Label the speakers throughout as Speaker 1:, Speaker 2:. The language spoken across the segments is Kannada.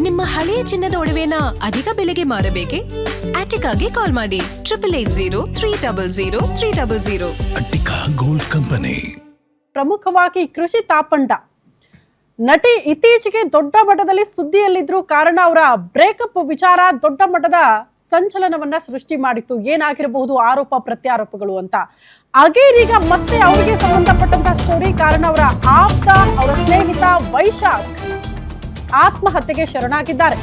Speaker 1: ನಿಮ್ಮ ಹಳೆಯ ಚಿನ್ನದ ಒಡವೆನ ಅಧಿಕ ಬೆಲೆಗೆ ಮಾರಬೇಕೆ? ಆಟಿಕಾಗೆ ಕಾಲ್ ಮಾಡಿ 8880
Speaker 2: ಅಟ್ಟಿಕಾ ಗೋಲ್ಡ್ ಕಂಪನಿ.
Speaker 3: ಪ್ರಮುಖವಾಗಿ ಕೃಷಿ ತಾಪಂಡ ನಟಿ ಇತ್ತೀಚೆಗೆ ದೊಡ್ಡ ಮಟ್ಟದಲ್ಲಿ ಸುದ್ದಿಯಲ್ಲಿದ್ರು ಕಾರಣ ಅವರ ಬ್ರೇಕಪ್ ವಿಚಾರ ದೊಡ್ಡ ಮಟ್ಟದ ಸಂಚಲನವನ್ನ ಸೃಷ್ಟಿ ಮಾಡಿತ್ತು. ಏನಾಗಿರಬಹುದು ಆರೋಪ ಪ್ರತ್ಯಾರೋಪಗಳು ಅಂತ. ಹಾಗೇನೀಗ ಮತ್ತೆ ಅವರಿಗೆ ಸಂಬಂಧಪಟ್ಟಂತ ಸ್ಟೋರಿ. ಕಾರಣ ಅವರ ಆಪ್ತ, ಅವರ ಸ್ನೇಹಿತ ವೈಶಾಖ್ ಆತ್ಮಹತ್ಯೆಗೆ ಶರಣಾಗಿದ್ದಾರೆ.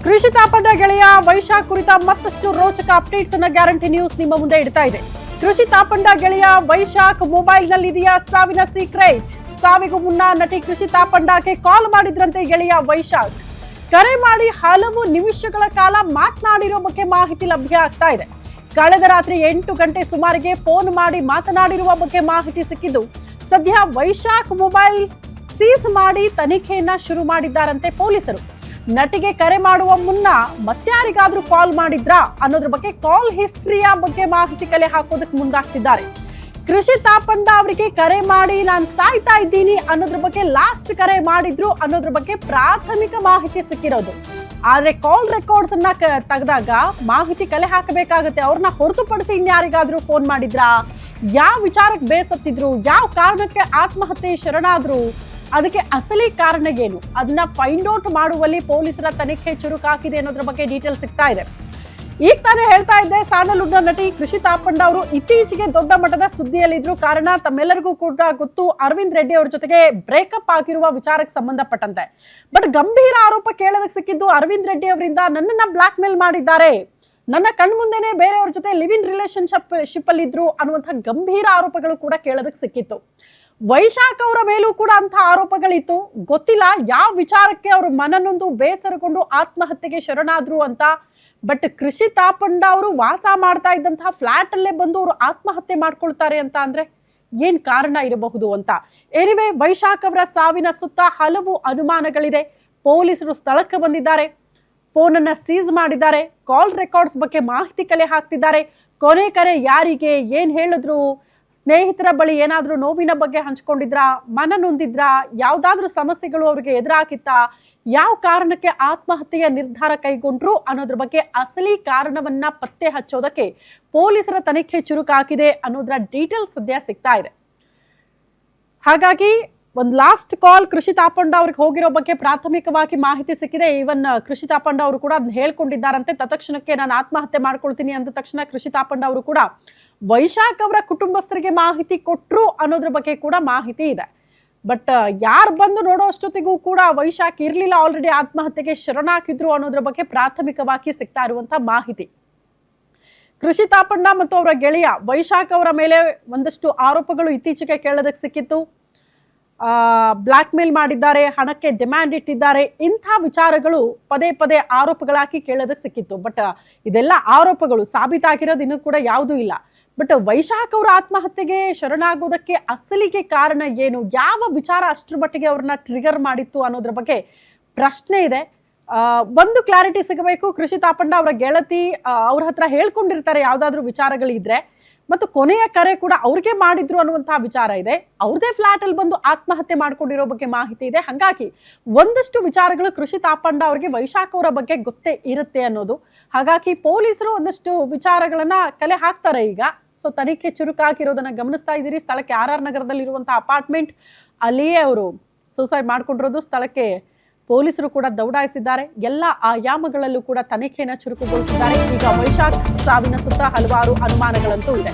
Speaker 3: ಕೃಷಿ ತಾಪಂಡ ಗೆಳೆಯ ವೈಶಾಖ್ ಕುರಿತ ಮತ್ತಷ್ಟು ರೋಚಕ ಅಪ್ಡೇಟ್ಸ್ ಅನ್ನ ಗ್ಯಾರಂಟಿ ನ್ಯೂಸ್ ನಿಮ್ಮ ಮುಂದೆ ಇಡ್ತಾ ಇದೆ. ಕೃಷಿ ತಾಪಂಡ ಗೆಳೆಯ ವೈಶಾಖ್ ಮೊಬೈಲ್ ನಲ್ಲಿ ಇದೆಯಾ ಸಾವಿನ ಸೀಕ್ರೆಟ್? ಸಾವಿಗೂ ಮುನ್ನ ನಟಿ ಕೃಷಿ ತಾಪಂಡಕ್ಕೆ ಕಾಲ್ ಮಾಡಿದ್ರಂತೆ ಗೆಳೆಯ ವೈಶಾಖ್. ಕರೆ ಮಾಡಿ ಹಲವು ನಿಮಿಷಗಳ ಕಾಲ ಮಾತನಾಡಿರೋ ಬಗ್ಗೆ ಮಾಹಿತಿ ಲಭ್ಯ ಆಗ್ತಾ ಇದೆ. ಕಳೆದ ರಾತ್ರಿ 8 ಗಂಟೆ ಸುಮಾರಿಗೆ ಫೋನ್ ಮಾಡಿ ಮಾತನಾಡಿರುವ ಬಗ್ಗೆ ಮಾಹಿತಿ ಸಿಕ್ಕಿದ್ದು, ಸದ್ಯ ವೈಶಾಖ್ ಮೊಬೈಲ್ ಸೀಸ್ ಮಾಡಿ ತನಿಖೆಯನ್ನ ಶುರು ಮಾಡಿದ್ದಾರಂತೆ ಪೊಲೀಸರು. ನಟಿಗೆ ಕರೆ ಮಾಡುವ ಮುನ್ನ ಮತ್ತಾರಿಗಾದ್ರೂ ಕಾಲ್ ಮಾಡಿದ್ರಾ ಅನ್ನೋದ್ರ ಬಗ್ಗೆ ಕಾಲ್ ಹಿಸ್ಟ್ರಿಯ ಬಗ್ಗೆ ಮಾಹಿತಿ ಕಲೆ ಹಾಕೋದಕ್ಕೆ ಮುಂದಾಗ್ತಿದ್ದಾರೆ. ಕೃಷಿ ತಾಪಂಡ ಅವರಿಗೆ ಕರೆ ಮಾಡಿ ನಾನು ಸಾಯ್ತಾ ಇದ್ದೀನಿ ಅನ್ನೋದ್ರ ಬಗ್ಗೆ ಲಾಸ್ಟ್ ಕರೆ ಮಾಡಿದ್ರು ಅನ್ನೋದ್ರ ಬಗ್ಗೆ ಪ್ರಾಥಮಿಕ ಮಾಹಿತಿ ಸಿಕ್ಕಿರೋದು. ಆದ್ರೆ ಕಾಲ್ ರೆಕಾರ್ಡ್ಸ್ ಅನ್ನ ತೆಗೆದಾಗ ಮಾಹಿತಿ ಕಲೆ ಹಾಕಬೇಕಾಗತ್ತೆ. ಅವ್ರನ್ನ ಹೊರತುಪಡಿಸಿ ಇನ್ಯಾರಿಗಾದ್ರೂ ಫೋನ್ ಮಾಡಿದ್ರಾ, ಯಾವ ವಿಚಾರಕ್ಕೆ ಬೇಸತ್ತಿದ್ರು, ಯಾವ ಕಾರಣಕ್ಕೆ ಆತ್ಮಹತ್ಯೆ ಶರಣಾದ್ರು, ಅದಕ್ಕೆ ಅಸಲಿ ಕಾರಣ ಏನು, ಅದನ್ನ ಫೈಂಡ್ ಔಟ್ ಮಾಡುವಲ್ಲಿ ಪೊಲೀಸರ ತನಿಖೆ ಚುರುಕಾಗಿದೆ ಅನ್ನೋದ್ರ ಬಗ್ಗೆ ಡೀಟೇಲ್ ಸಿಗ್ತಾ ಇದೆ. ಈಗ ತಾನೇ ಹೇಳ್ತಾ ಇದ್ದೆ, ಸ್ಯಾಂಡಲ್ವುಡ್ ನಟಿ ಕೃಷಿ ತಾಪಂಡ ಅವರು ಇತ್ತೀಚೆಗೆ ದೊಡ್ಡ ಮಟ್ಟದ ಸುದ್ದಿಯಲ್ಲಿದ್ರು. ಕಾರಣ ತಮ್ಮೆಲ್ಲರಿಗೂ ಕೂಡ ಗೊತ್ತು, ಅರವಿಂದ್ ರೆಡ್ಡಿ ಅವ್ರ ಜೊತೆಗೆ ಬ್ರೇಕಪ್ ಆಗಿರುವ ವಿಚಾರಕ್ಕೆ ಸಂಬಂಧಪಟ್ಟಂತೆ. ಬಟ್ ಗಂಭೀರ ಆರೋಪ ಕೇಳೋದಕ್ಕೆ ಸಿಕ್ಕಿದ್ದು ಅರವಿಂದ್ ರೆಡ್ಡಿ ಅವರಿಂದ ನನ್ನನ್ನ ಬ್ಲಾಕ್ ಮೇಲ್ ಮಾಡಿದ್ದಾರೆ, ನನ್ನ ಕಣ್ಮುಂದೆನೆ ಬೇರೆಯವ್ರ ಜೊತೆ ಲಿವ್ ಇನ್ ರಿಲೇಶನ್ಶಿಪ್ ಅಲ್ಲಿ ಇದ್ರು ಅನ್ನುವಂಥ ಗಂಭೀರ ಆರೋಪಗಳು ಕೂಡ ಕೇಳೋದಕ್ಕೆ ಸಿಕ್ಕಿತ್ತು. ವೈಶಾಖ್ ಅವರ ಮೇಲೂ ಕೂಡ ಅಂತ ಆರೋಪಗಳಿತ್ತು. ಗೊತ್ತಿಲ್ಲ ಯಾವ ವಿಚಾರಕ್ಕೆ ಅವರು ಮನನೊಂದು ಬೇಸರಗೊಂಡು ಆತ್ಮಹತ್ಯೆಗೆ ಶರಣಾದ್ರು ಅಂತ. ಬಟ್ ಕೃಷಿ ತಾಪಂಡ ಅವರು ವಾಸ ಮಾಡ್ತಾ ಇದ್ದಂತಹ ಫ್ಲಾಟ್ ಅಲ್ಲೇ ಬಂದು ಅವರು ಆತ್ಮಹತ್ಯೆ ಮಾಡ್ಕೊಳ್ತಾರೆ ಅಂತ ಅಂದ್ರೆ ಏನ್ ಕಾರಣ ಇರಬಹುದು ಅಂತ. ಎನಿವೆ, ವೈಶಾಖ್ ಅವರ ಸಾವಿನ ಸುತ್ತ ಹಲವು ಅನುಮಾನಗಳಿದೆ. ಪೊಲೀಸರು ಸ್ಥಳಕ್ಕೆ ಬಂದಿದ್ದಾರೆ, ಫೋನ್ ಅನ್ನ ಸೀಸ್ ಮಾಡಿದ್ದಾರೆ, ಕಾಲ್ ರೆಕಾರ್ಡ್ಸ್ ಬಗ್ಗೆ ಮಾಹಿತಿ ಕಲೆ ಹಾಕ್ತಿದ್ದಾರೆ. ಕೊನೆ ಕರೆ ಯಾರಿಗೆ, ಏನ್ ಹೇಳಿದ್ರು, ಸ್ನೇಹಿತರ ಬಳಿ ಏನಾದ್ರೂ ನೋವಿನ ಬಗ್ಗೆ ಹಂಚ್ಕೊಂಡಿದ್ರಾ, ಮನನೊಂದಿದ್ರಾ, ಯಾವ್ದಾದ್ರೂ ಸಮಸ್ಯೆಗಳು ಅವ್ರಿಗೆ ಎದುರಾಗಿತ್ತ, ಯಾವ ಕಾರಣಕ್ಕೆ ಆತ್ಮಹತ್ಯೆಯ ನಿರ್ಧಾರ ಕೈಗೊಂಡ್ರು ಅನ್ನೋದ್ರ ಬಗ್ಗೆ ಅಸಲಿ ಕಾರಣವನ್ನ ಪತ್ತೆ ಹಚ್ಚೋದಕ್ಕೆ ಪೊಲೀಸರ ತನಿಖೆ ಚುರುಕಾಗಿದೆ ಅನ್ನೋದ್ರ ಡೀಟೇಲ್ಸ್ ಸದ್ಯ ಸಿಗ್ತಾ ಇದೆ. ಹಾಗಾಗಿ ಒಂದು ಲಾಸ್ಟ್ ಕಾಲ್ ಕೃಷಿ ತಾಪಂಡ ಅವ್ರಿಗೆ ಹೋಗಿರೋ ಬಗ್ಗೆ ಪ್ರಾಥಮಿಕವಾಗಿ ಮಾಹಿತಿ ಸಿಕ್ಕಿದೆ. ಈವನ್ ಕೃಷಿ ತಾಪಂಡ ಅವರು ಕೂಡ ಅದನ್ನ ಹೇಳ್ಕೊಂಡಿದ್ದಾರಂತೆ. ತತ್ಕ್ಷಣಕ್ಕೆ ನಾನು ಆತ್ಮಹತ್ಯೆ ಮಾಡ್ಕೊಳ್ತೀನಿ ಅಂದ ತಕ್ಷಣ ಕೃಷಿ ತಾಪಂಡ ಅವರು ಕೂಡ ವೈಶಾಖ್ ಅವರ ಕುಟುಂಬಸ್ಥರಿಗೆ ಮಾಹಿತಿ ಕೊಟ್ರು ಅನ್ನೋದ್ರ ಬಗ್ಗೆ ಕೂಡ ಮಾಹಿತಿ ಇದೆ. ಬಟ್ ಯಾರು ಬಂದು ನೋಡೋ ಅಷ್ಟೊತ್ತಿಗೂ ಕೂಡ ವೈಶಾಖ್ ಇರ್ಲಿಲ್ಲ, ಆಲ್ರೆಡಿ ಆತ್ಮಹತ್ಯೆಗೆ ಶರಣಾಗಿದ್ರು ಅನ್ನೋದ್ರ ಬಗ್ಗೆ ಪ್ರಾಥಮಿಕವಾಗಿ ಸಿಗ್ತಾ ಇರುವಂತ ಮಾಹಿತಿ. ಕೃಷಿ ತಾಪಂಡ ಮತ್ತು ಅವರ ಗೆಳೆಯ ವೈಶಾಖ್ ಅವರ ಮೇಲೆ ಒಂದಷ್ಟು ಆರೋಪಗಳು ಇತ್ತೀಚೆಗೆ ಕೇಳೋದಕ್ಕೆ ಸಿಕ್ಕಿತ್ತು. ಬ್ಲಾಕ್ ಮೇಲ್ ಮಾಡಿದ್ದಾರೆ, ಹಣಕ್ಕೆ ಡಿಮ್ಯಾಂಡ್ ಇಟ್ಟಿದ್ದಾರೆ, ಇಂಥ ವಿಚಾರಗಳು ಪದೇ ಪದೇ ಆರೋಪಗಳಾಗಿ ಕೇಳೋದಕ್ಕೆ ಸಿಕ್ಕಿತ್ತು. ಬಟ್ ಇದೆಲ್ಲ ಆರೋಪಗಳು, ಸಾಬೀತಾಗಿರೋದು ಇನ್ನೂ ಕೂಡ ಯಾವುದೂ ಇಲ್ಲ. ಬಟ್ ವೈಶಾಖ್ ಅವರ ಆತ್ಮಹತ್ಯೆಗೆ ಶರಣಾಗೋದಕ್ಕೆ ಅಸಲಿಗೆ ಕಾರಣ ಏನು, ಯಾವ ವಿಚಾರ ಅಷ್ಟರ ಮಟ್ಟಿಗೆ ಅವ್ರನ್ನ ಟ್ರಿಗರ್ ಮಾಡಿತ್ತು ಅನ್ನೋದ್ರ ಬಗ್ಗೆ ಪ್ರಶ್ನೆ ಇದೆ. ಒಂದು ಕ್ಲಾರಿಟಿ ಸಿಗಬೇಕು. ಕೃಷಿ ತಾಪಂಡ ಅವರ ಗೆಳತಿ ಅವ್ರ ಹತ್ರ ಹೇಳ್ಕೊಂಡಿರ್ತಾರೆ ಯಾವ್ದಾದ್ರು ವಿಚಾರಗಳಿದ್ರೆ, ಮತ್ತು ಕೊನೆಯ ಕರೆ ಕೂಡ ಅವ್ರಿಗೆ ಮಾಡಿದ್ರು ಅನ್ನುವಂತಹ ವಿಚಾರ ಇದೆ. ಅವ್ರದೇ ಫ್ಲಾಟ್ ಅಲ್ಲಿ ಬಂದು ಆತ್ಮಹತ್ಯೆ ಮಾಡ್ಕೊಂಡಿರೋ ಬಗ್ಗೆ ಮಾಹಿತಿ ಇದೆ. ಹಾಗಾಗಿ ಒಂದಷ್ಟು ವಿಚಾರಗಳು ಕೃಷಿ ತಾಪಂಡ ಅವ್ರಿಗೆ ವೈಶಾಖ್ ಅವರ ಬಗ್ಗೆ ಗೊತ್ತೇ ಇರುತ್ತೆ ಅನ್ನೋದು. ಹಾಗಾಗಿ ಪೊಲೀಸರು ಒಂದಷ್ಟು ವಿಚಾರಗಳನ್ನ ಕಲೆ ಹಾಕ್ತಾರೆ ಈಗ. ಸೊ ತನಿಖೆ ಚುರುಕಾಗಿರೋದನ್ನ ಗಮನಿಸ್ತಾ ಇದ್ದೀರಿ. ಸ್ಥಳಕ್ಕೆ RR ನಗರದಲ್ಲಿರುವಂತಹ ಅಪಾರ್ಟ್ಮೆಂಟ್, ಅಲ್ಲಿಯೇ ಅವರು ಸೂಸೈಡ್ ಮಾಡ್ಕೊಂಡಿರೋದು. ಸ್ಥಳಕ್ಕೆ ಪೊಲೀಸರು ಕೂಡ ದೌಡಾಯಿಸಿದ್ದಾರೆ. ಎಲ್ಲ ಆಯಾಮಗಳಲ್ಲೂ ಕೂಡ ತನಿಖೆಯನ್ನು ಚುರುಕುಗೊಳಿಸಿದ್ದಾರೆ. ಈಗ ವೈಶಾಖ್ ಸಾವಿನ ಸುತ್ತ ಹಲವಾರು ಅನುಮಾನಗಳಂತೂ ಇದೆ.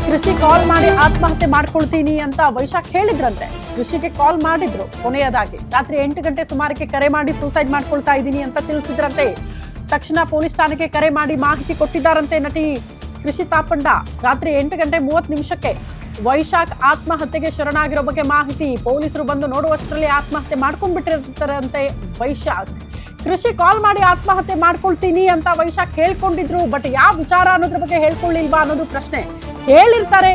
Speaker 3: ಕೃಷಿ ಕಾಲ್ ಮಾಡಿ ಆತ್ಮಹತ್ಯೆ ಮಾಡ್ಕೊಳ್ತೀನಿ ಅಂತ ವೈಶಾಖ್ ಹೇಳಿದ್ರಂತೆ. ಕೃಷಿಗೆ ಕಾಲ್ ಮಾಡಿದ್ರು. ಕೊನೆಯದಾಗಿ ರಾತ್ರಿ 8 ಗಂಟೆ ಸುಮಾರಿಗೆ ಕರೆ ಮಾಡಿ ಸೂಸೈಡ್ ಮಾಡ್ಕೊಳ್ತಾ ಇದ್ದೀನಿ ಅಂತ ತಿಳಿಸಿದ್ರಂತೆ. ತಕ್ಷಣ ಪೊಲೀಸ್ ಠಾಣೆಗೆ ಕರೆ ಮಾಡಿ ಮಾಹಿತಿ ಕೊಟ್ಟಿದ್ದಾರಂತೆ ನಟಿ ಕೃಷಿ ತಾಪಂಡ. ರಾತ್ರಿ 8 ಗಂಟೆ 30 ನಿಮಿಷಕ್ಕೆ ವೈಶಾಖ್ ಆತ್ಮಹತ್ಯೆಗೆ ಶರಣಾಗಿರೋ ಬಗ್ಗೆ ಮಾಹಿತಿ. ಪೊಲೀಸರು ಬಂದು ನೋಡುವಷ್ಟರಲ್ಲಿ ಆತ್ಮಹತ್ಯೆ ಮಾಡ್ಕೊಂಡ್ಬಿಟ್ಟಿರ್ತಾರಂತೆ ವೈಶಾಖ್. ಕೃಷಿ ಕಾಲ್ ಮಾಡಿ ಆತ್ಮಹತ್ಯೆ ಮಾಡ್ಕೊಳ್ತೀನಿ ಅಂತ ವೈಶಾಖ್ ಹೇಳ್ಕೊಂಡಿದ್ರು. ಬಟ್ ಯಾವ ವಿಚಾರ ಅನ್ನೋದ್ರ ಬಗ್ಗೆ ಹೇಳ್ಕೊಳ್ಳಿಲ್ವಾ ಅನ್ನೋದು ಪ್ರಶ್ನೆ. ಹೇಳಿರ್ತಾರೆ,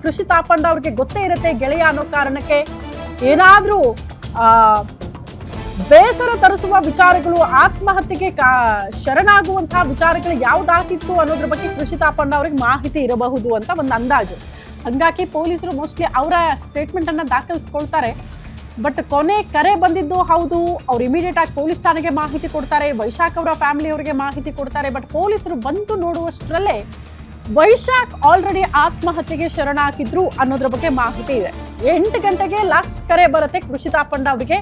Speaker 3: ಕೃಷಿ ತಾಪಂಡ ಅವ್ರಿಗೆ ಗೊತ್ತೇ ಇರುತ್ತೆ ಗೆಳೆಯ ಅನ್ನೋ ಕಾರಣಕ್ಕೆ. ಏನಾದ್ರೂ ಬೇಸರ ತರಿಸುವ ವಿಚಾರಗಳು, ಆತ್ಮಹತ್ಯೆಗೆ ಶರಣಾಗುವಂತಹ ವಿಚಾರಗಳು ಯಾವ್ದಾಗಿತ್ತು ಅನ್ನೋದ್ರ ಬಗ್ಗೆ ಕೃಷಿ ತಾಪಂಡ ಅವ್ರಿಗೆ ಮಾಹಿತಿ ಇರಬಹುದು ಅಂತ ಒಂದು ಅಂದಾಜು. ಹಂಗಾಗಿ ಪೊಲೀಸರು ಮೋಸ್ಟ್ಲಿ ಅವರ ಸ್ಟೇಟ್ಮೆಂಟ್ ಅನ್ನ ದಾಖಲಿಸ್ಕೊಳ್ತಾರೆ. ಬಟ್ ಕೊನೆ ಕರೆ ಬಂದಿದ್ದು ಹೌದು. ಅವ್ರು ಇಮಿಡಿಯೇಟ್ ಆಗಿ ಪೊಲೀಸ್ ಠಾಣೆಗೆ ಮಾಹಿತಿ ಕೊಡ್ತಾರೆ. ವೈಶಾಖ್ ಅವರ ಫ್ಯಾಮಿಲಿ ಅವರಿಗೆ ಮಾಹಿತಿ ಕೊಡ್ತಾರೆ. ಬಟ್ ಪೊಲೀಸರು ಬಂದು ನೋಡುವಷ್ಟರಲ್ಲೇ ವೈಶಾಖ್ ಆಲ್ರೆಡಿ ಆತ್ಮಹತ್ಯೆಗೆ ಶರಣಾಗಿದ್ರು ಅನ್ನೋದ್ರ ಬಗ್ಗೆ ಮಾಹಿತಿ ಇದೆ. 8 ಗಂಟೆಗೆ ಲಾಸ್ಟ್ ಕರೆ ಬರುತ್ತೆ ಕೃಷಿ ತಾಪಂಡ ಅವರಿಗೆ.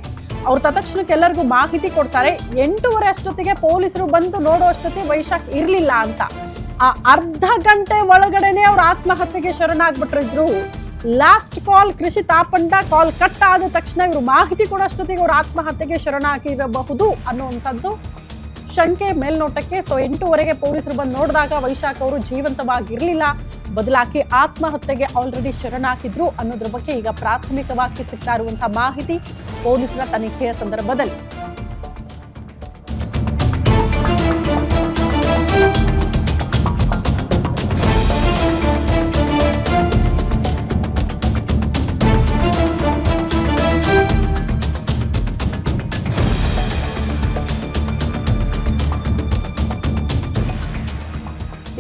Speaker 3: ಅವ್ರು ತತ್ಕ್ಷಣಕ್ಕೆ ಎಲ್ಲರಿಗೂ ಮಾಹಿತಿ ಕೊಡ್ತಾರೆ. 8:30 ಅಷ್ಟೊತ್ತಿಗೆ ಪೊಲೀಸರು ಬಂದು ನೋಡುವಷ್ಟೊತ್ತಿಗೆ ವೈಶಾಖ್ ಇರ್ಲಿಲ್ಲ ಅಂತ. ಆ ಅರ್ಧ ಗಂಟೆ ಒಳಗಡೆನೆ ಅವ್ರು ಆತ್ಮಹತ್ಯೆಗೆ ಶರಣಾಗ್ಬಿಟ್ಟಿದ್ರು. ಲಾಸ್ಟ್ ಕಾಲ್ ಕೃಷಿ ತಾಪಂಡ ಕಾಲ್ ಕಟ್ ಆದ ತಕ್ಷಣ ಇವರು ಮಾಹಿತಿ ಕೊಡೋಷ್ಟೊತ್ತಿಗೆ ಅವ್ರು ಆತ್ಮಹತ್ಯೆಗೆ ಶರಣಾಗಿರಬಹುದು ಅನ್ನುವಂಥದ್ದು ಶಂಕೆ ಮೇಲ್ನೋಟಕ್ಕೆ. ಸೊ 8:30ಗೆ ಪೊಲೀಸರು ಬಂದು ನೋಡಿದಾಗ ವೈಶಾಖ್ ಅವರು ಜೀವಂತವಾಗಿರ್ಲಿಲ್ಲ, ಬದಲಾಗಿ ಆತ್ಮಹತ್ಯೆಗೆ ಆಲ್ರೆಡಿ ಶರಣಾಗಿದ್ರು ಅನ್ನೋದ್ರ ಬಗ್ಗೆ ಈಗ ಪ್ರಾಥಮಿಕವಾಗಿ ಸಿಗ್ತಾ ಇರುವಂತಹ ಮಾಹಿತಿ ಪೊಲೀಸರ ತನಿಖೆಯ ಸಂದರ್ಭದಲ್ಲಿ.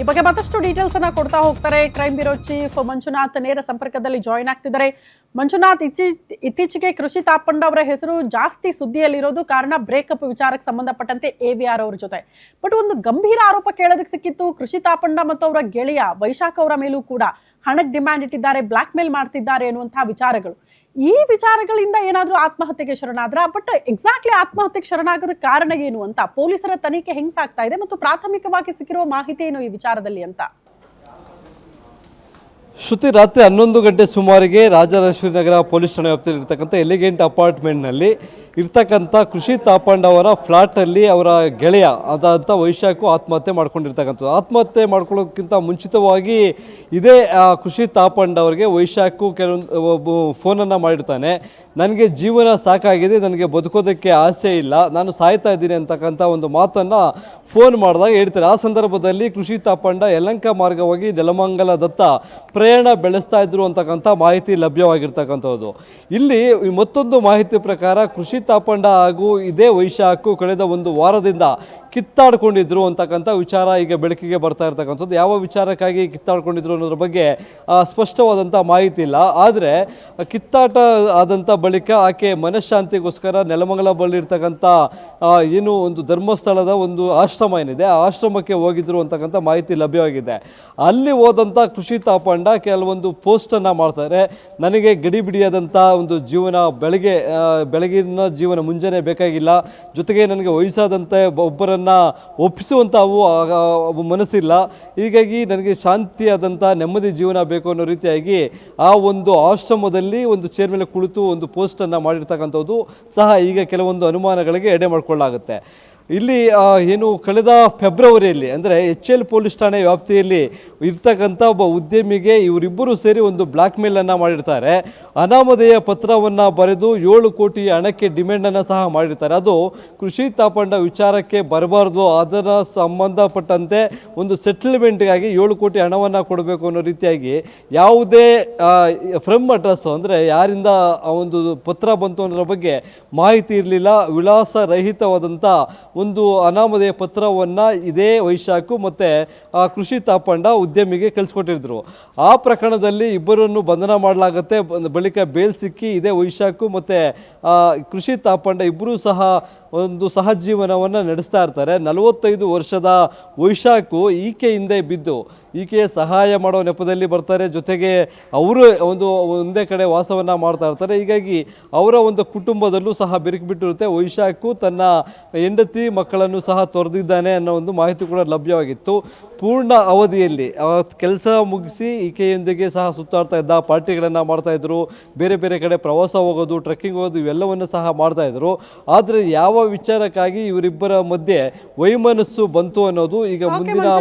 Speaker 3: ಈ ಬಗ್ಗೆ ಮತ್ತಷ್ಟು ಡೀಟೇಲ್ಸ್ ಅನ್ನ ಕೊಡ್ತಾ ಹೋಗ್ತಾರೆ ಕ್ರೈಮ್ ಬ್ಯೂರೋ ಚೀಫ್ ಮಂಜುನಾಥ್. ನೇರ ಸಂಪರ್ಕದಲ್ಲಿ ಜಾಯಿನ್ ಆಗ್ತಿದ್ದಾರೆ. ಮಂಜುನಾಥ್, ಇತ್ತೀಚೆಗೆ ಕೃಷಿ ತಾಪಂಡ ಅವರ ಹೆಸರು ಜಾಸ್ತಿ ಸುದ್ದಿಯಲ್ಲಿರೋದು ಕಾರಣ ಬ್ರೇಕಪ್ ವಿಚಾರಕ್ಕೆ ಸಂಬಂಧಪಟ್ಟಂತೆ AVR ಅವ್ರ ಜೊತೆ. ಬಟ್ ಒಂದು ಗಂಭೀರ ಆರೋಪ ಕೇಳೋದಕ್ಕೆ ಸಿಕ್ಕಿತ್ತು. ಕೃಷಿ ತಾಪಂಡ ಮತ್ತು ಅವರ ಗೆಳೆಯ ವೈಶಾಖ್ ಅವರ ಮೇಲೂ ಕೂಡ ಹಣಕ್ಕೆ ಡಿಮ್ಯಾಂಡ್ ಇಟ್ಟಿದ್ದಾರೆ, ಬ್ಲಾಕ್ ಮೇಲ್ ಮಾಡ್ತಿದ್ದಾರೆ ಅನ್ನುವಂತಹ ವಿಚಾರಗಳು. ಈ ವಿಚಾರಗಳಿಂದ ಏನಾದ್ರೂ ಆತ್ಮಹತ್ಯೆಗೆ ಶರಣಾದ್ರ? ಬಟ್ ಎಕ್ಸಾಕ್ಟ್ಲಿ ಆತ್ಮಹತ್ಯೆಗೆ ಶರಣಾಗೋದಕ್ಕೆ ಕಾರಣ ಏನು ಅಂತ ಪೊಲೀಸರ ತನಿಖೆ ಹೆಂಗ್ ಸಾಗ್ತಾ ಇದೆ ಮತ್ತು ಪ್ರಾಥಮಿಕವಾಗಿ ಸಿಕ್ಕಿರುವ ಮಾಹಿತಿ ಏನು ಈ ವಿಚಾರದಲ್ಲಿ ಅಂತ?
Speaker 4: ಶ್ರುತಿ, ರಾತ್ರಿ 11 ಗಂಟೆ ಸುಮಾರಿಗೆ ರಾಜರಾಜೇಶ್ವರಿ ನಗರ ಪೊಲೀಸ್ ಠಾಣೆ ವ್ಯಾಪ್ತಿಯಲ್ಲಿ ಇರ್ತಕ್ಕಂಥ ಎಲಿಗೆಂಟ್ ಅಪಾರ್ಟ್ಮೆಂಟ್ನಲ್ಲಿ ಇರ್ತಕ್ಕಂಥ ಕೃಷಿ ತಾಪಂಡ ಅವರ ಫ್ಲಾಟಲ್ಲಿ ಅವರ ಗೆಳೆಯ ಆದಂಥ ವೈಶಾಖು ಆತ್ಮಹತ್ಯೆ ಮಾಡ್ಕೊಂಡಿರ್ತಕ್ಕಂಥದ್ದು. ಆತ್ಮಹತ್ಯೆ ಮಾಡ್ಕೊಳ್ಳೋಕ್ಕಿಂತ ಮುಂಚಿತವಾಗಿ ಇದೇ ಕೃಷಿ ತಾಪಂಡ ಅವರಿಗೆ ವೈಶಾಖು ಕೆಲವೊಂದು ಫೋನನ್ನು ಮಾಡಿರ್ತಾನೆ. ನನಗೆ ಜೀವನ ಸಾಕಾಗಿದೆ, ನನಗೆ ಬದುಕೋದಕ್ಕೆ ಆಸೆ ಇಲ್ಲ, ನಾನು ಸಾಯ್ತಾ ಇದ್ದೀನಿ ಅಂತಕ್ಕಂಥ ಒಂದು ಮಾತನ್ನು ಫೋನ್ ಮಾಡಿದಾಗ ಹೇಳ್ತಾರೆ. ಆ ಸಂದರ್ಭದಲ್ಲಿ ಕೃಷಿ ತಾಪಂಡ ಯಲಹಂಕ ಮಾರ್ಗವಾಗಿ ನೆಲಮಂಗಲದತ್ತ ಪ್ರಯಾಣ ಬೆಳೆಸ್ತಾ ಇದ್ರು ಅಂತಕ್ಕಂಥ ಮಾಹಿತಿ ಲಭ್ಯವಾಗಿರ್ತಕ್ಕಂಥದ್ದು. ಇಲ್ಲಿ ಮತ್ತೊಂದು ಮಾಹಿತಿ ಪ್ರಕಾರ ಕೃಷಿ ತಾಪಂಡ ಹಾಗೂ ಇದೇ ವೈಶಾಖು ಕಳೆದ ಒಂದು ವಾರದಿಂದ ಕಿತ್ತಾಡ್ಕೊಂಡಿದ್ರು ಅಂತಕ್ಕಂಥ ವಿಚಾರ ಈಗ ಬೆಳಕಿಗೆ ಬರ್ತಾ ಇರ್ತಕ್ಕಂಥದ್ದು. ಯಾವ ವಿಚಾರಕ್ಕಾಗಿ ಕಿತ್ತಾಡ್ಕೊಂಡಿದ್ರು ಅನ್ನೋದ್ರ ಬಗ್ಗೆ ಸ್ಪಷ್ಟವಾದಂಥ ಮಾಹಿತಿ ಇಲ್ಲ. ಆದರೆ ಕಿತ್ತಾಟ ಆದಂಥ ಬಳಿಕ ಆಕೆ ಮನಃಶಾಂತಿಗೋಸ್ಕರ ನೆಲಮಂಗಲ ಬಳಿ ಇರ್ತಕ್ಕಂಥ ಏನು ಒಂದು ಧರ್ಮಸ್ಥಳದ ಒಂದು ಆಶ್ರಮ ಏನಿದೆ ಆ ಆಶ್ರಮಕ್ಕೆ ಹೋಗಿದ್ರು ಅಂತಕ್ಕಂಥ ಮಾಹಿತಿ ಲಭ್ಯವಾಗಿದೆ. ಅಲ್ಲಿ ಹೋದಂಥ ಕೃಷಿ ತಾಪಂಡ ಕೆಲವೊಂದು ಪೋಸ್ಟನ್ನು ಮಾಡ್ತಾರೆ. ನನಗೆ ಗಡಿಬಿಡಿಯಾದಂಥ ಒಂದು ಜೀವನ, ಬೆಳಗಿನ ಜೀವನ ಮುಂಜಾನೆ ಬೇಕಾಗಿಲ್ಲ, ಜೊತೆಗೆ ನನಗೆ ವಯಸ್ಸಾದಂತೆ ಒಬ್ಬರನ್ನು ಒಪ್ಪಿಸುವಂಥವು ಮನಸ್ಸಿಲ್ಲ, ಹೀಗಾಗಿ ನನಗೆ ಶಾಂತಿಯಾದಂಥ ನೆಮ್ಮದಿ ಜೀವನ ಬೇಕು ಅನ್ನೋ ರೀತಿಯಾಗಿ ಆ ಒಂದು ಆಶ್ರಮದಲ್ಲಿ ಒಂದು ಚೇರ್ ಮೇಲೆ ಕುಳಿತು ಒಂದು ಪೋಸ್ಟನ್ನು ಮಾಡಿರ್ತಕ್ಕಂಥದ್ದು ಸಹ ಈಗ ಕೆಲವೊಂದು ಅನುಮಾನಗಳಿಗೆ ಎಡೆ ಮಾಡಿಕೊಳ್ಳಾಗುತ್ತೆ. ಇಲ್ಲಿ ಏನು ಕಳೆದ ಫೆಬ್ರವರಿಯಲ್ಲಿ ಅಂದರೆ HL ಪೊಲೀಸ್ ಠಾಣೆ ವ್ಯಾಪ್ತಿಯಲ್ಲಿ ಇರ್ತಕ್ಕಂಥ ಒಬ್ಬ ಉದ್ಯಮಿಗೆ ಇವರಿಬ್ಬರು ಸೇರಿ ಒಂದು ಬ್ಲಾಕ್ ಮೇಲನ್ನು ಮಾಡಿರ್ತಾರೆ. ಅನಾಮಧೇಯ ಪತ್ರವನ್ನು ಬರೆದು 7 ಕೋಟಿ ಹಣಕ್ಕೆ ಡಿಮ್ಯಾಂಡನ್ನು ಸಹ ಮಾಡಿರ್ತಾರೆ. ಅದು ಕೃಷಿ ತಾಪಂಡ ವಿಚಾರಕ್ಕೆ ಬರಬಾರ್ದು, ಅದರ ಸಂಬಂಧಪಟ್ಟಂತೆ ಒಂದು ಸೆಟಲ್ಮೆಂಟ್ಗಾಗಿ 7 ಕೋಟಿ ಹಣವನ್ನು ಕೊಡಬೇಕು ಅನ್ನೋ ರೀತಿಯಾಗಿ ಯಾವುದೇ ಫ್ರಮ್ ಅಡ್ರೆಸ್ ಅಂದರೆ ಯಾರಿಂದ ಆ ಒಂದು ಪತ್ರ ಬಂತು ಅನ್ನೋದ್ರ ಬಗ್ಗೆ ಮಾಹಿತಿ ಇರಲಿಲ್ಲ. ವಿಳಾಸ ರಹಿತವಾದಂಥ ಒಂದು ಅನಾಮಧೇಯ ಪತ್ರವನ್ನು ಇದೇ ವೈಶಾಖು ಮತ್ತು ಕೃಷಿ ತಾಪಂಡ ಉದ್ಯಮಿಗೆ ಕಳಿಸ್ಕೊಟ್ಟಿದ್ರು. ಆ ಪ್ರಕರಣದಲ್ಲಿ ಇಬ್ಬರನ್ನು ಬಂಧನ ಮಾಡಲಾಗುತ್ತೆ. ಬಳಿಕ ಬೇಲ್ ಸಿಕ್ಕಿ ಇದೇ ವೈಶಾಖು ಮತ್ತು ಕೃಷಿ ತಾಪಂಡ ಇಬ್ಬರೂ ಸಹ ಒಂದು ಸಹಜೀವನವನ್ನು ನಡೆಸ್ತಾ ಇರ್ತಾರೆ. 45 ವರ್ಷದ ವೈಶಾಖು ಈಕೆ ಹಿಂದೆ ಬಿದ್ದು ಈಕೆಯ ಸಹಾಯ ಮಾಡೋ ನೆಪದಲ್ಲಿ ಬರ್ತಾರೆ. ಜೊತೆಗೆ ಅವರು ಒಂದೇ ಕಡೆ ವಾಸವನ್ನು ಮಾಡ್ತಾ ಇರ್ತಾರೆ. ಹೀಗಾಗಿ ಅವರ ಒಂದು ಕುಟುಂಬದಲ್ಲೂ ಸಹ ಬಿರುಕುಬಿಟ್ಟಿರುತ್ತೆ. ವೈಶಾಖು ತನ್ನ ಹೆಂಡತಿ ಮಕ್ಕಳನ್ನು ಸಹ ತೊರೆದಿದ್ದಾನೆ ಅನ್ನೋ ಒಂದು ಮಾಹಿತಿ ಕೂಡ ಲಭ್ಯವಾಗಿತ್ತು. ಪೂರ್ಣ ಅವಧಿಯಲ್ಲಿ ಕೆಲಸ ಮುಗಿಸಿ ಈಕೆಯೊಂದಿಗೆ ಸಹ ಸುತ್ತಾಡ್ತಾ ಇದ್ದ, ಪಾರ್ಟಿಗಳನ್ನು ಮಾಡ್ತಾ ಇದ್ರು, ಬೇರೆ ಬೇರೆ ಕಡೆ ಪ್ರವಾಸ ಹೋಗೋದು, ಟ್ರೆಕ್ಕಿಂಗ್ ಹೋಗೋದು, ಇವೆಲ್ಲವನ್ನು ಸಹ ಮಾಡ್ತಾ ಇದ್ರು. ಆದರೆ ಯಾವ ವಿಚಾರಕ್ಕಾಗಿ ಇವರಿಬ್ಬರ ಮಧ್ಯೆ ವೈಮನಸ್ಸು ಬಂತು ಅನ್ನೋದು ಈಗ ಮುಂದಿನ